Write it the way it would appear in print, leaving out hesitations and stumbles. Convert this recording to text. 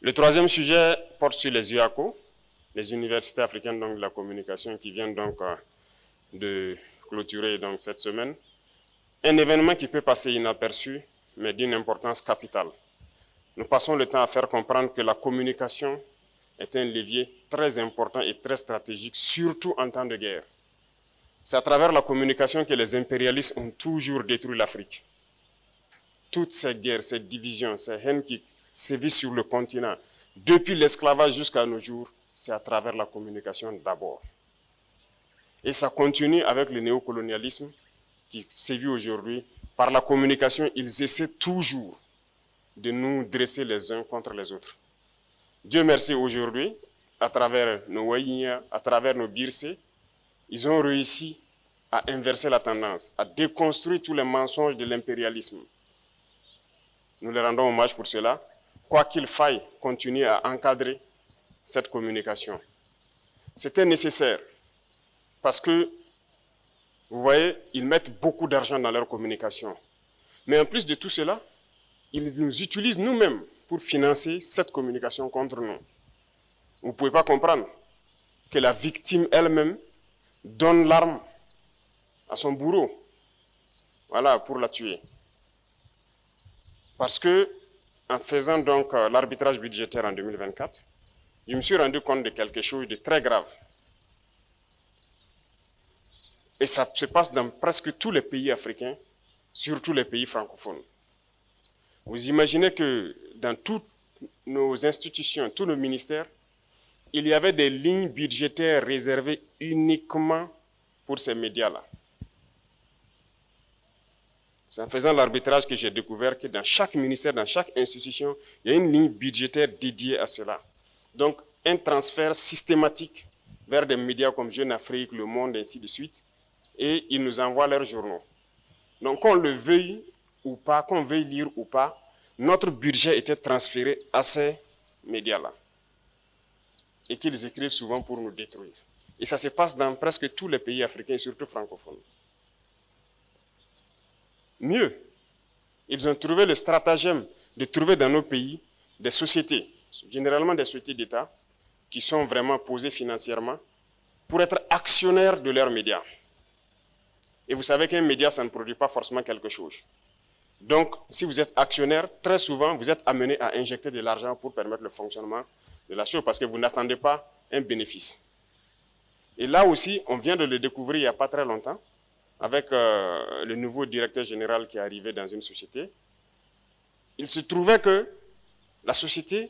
Le troisième sujet porte sur les UACO, les universités africaines donc, de la communication qui viennent donc de clôturer donc, cette semaine. Un événement qui peut passer inaperçu, mais d'une importance capitale. Nous passons le temps à faire comprendre que la communication est un levier très important et très stratégique, surtout en temps de guerre. C'est à travers la communication que les impérialistes ont toujours détruit l'Afrique. Toutes ces guerres, ces divisions, ces haines qui sévissent sur le continent, depuis l'esclavage jusqu'à nos jours, c'est à travers la communication d'abord. Et ça continue avec le néocolonialisme qui sévit aujourd'hui. Par la communication, ils essaient toujours de nous dresser les uns contre les autres. Dieu merci aujourd'hui, à travers nos Wayinya, à travers nos Birse, ils ont réussi à inverser la tendance, à déconstruire tous les mensonges de l'impérialisme. Nous les rendons hommage pour cela. Quoi qu'il faille continuer à encadrer cette communication. C'était nécessaire parce que, vous voyez, ils mettent beaucoup d'argent dans leur communication. Mais en plus de tout cela, ils nous utilisent nous-mêmes pour financer cette communication contre nous. Vous ne pouvez pas comprendre que la victime elle-même donne l'arme à son bourreau, voilà, pour la tuer. Parce que, en faisant donc l'arbitrage budgétaire en 2024, je me suis rendu compte de quelque chose de très grave. Et ça se passe dans presque tous les pays africains, surtout les pays francophones. Vous imaginez que dans toutes nos institutions, tous nos ministères, il y avait des lignes budgétaires réservées uniquement pour ces médias-là. C'est en faisant l'arbitrage que j'ai découvert que dans chaque ministère, dans chaque institution, il y a une ligne budgétaire dédiée à cela. Donc, un transfert systématique vers des médias comme Jeune Afrique, Le Monde, ainsi de suite, et ils nous envoient leurs journaux. Donc, qu'on le veuille ou pas, qu'on veuille lire ou pas, notre budget était transféré à ces médias-là. Et qu'ils écrivent souvent pour nous détruire. Et ça se passe dans presque tous les pays africains, surtout francophones. Mieux, ils ont trouvé le stratagème de trouver dans nos pays des sociétés, généralement des sociétés d'État, qui sont vraiment posées financièrement pour être actionnaires de leurs médias. Et vous savez qu'un média, ça ne produit pas forcément quelque chose. Donc, si vous êtes actionnaire, très souvent, vous êtes amené à injecter de l'argent pour permettre le fonctionnement de la chose, parce que vous n'attendez pas un bénéfice. Et là aussi, on vient de le découvrir il n'y a pas très longtemps, avec le nouveau directeur général qui est arrivé dans une société. Il se trouvait que la société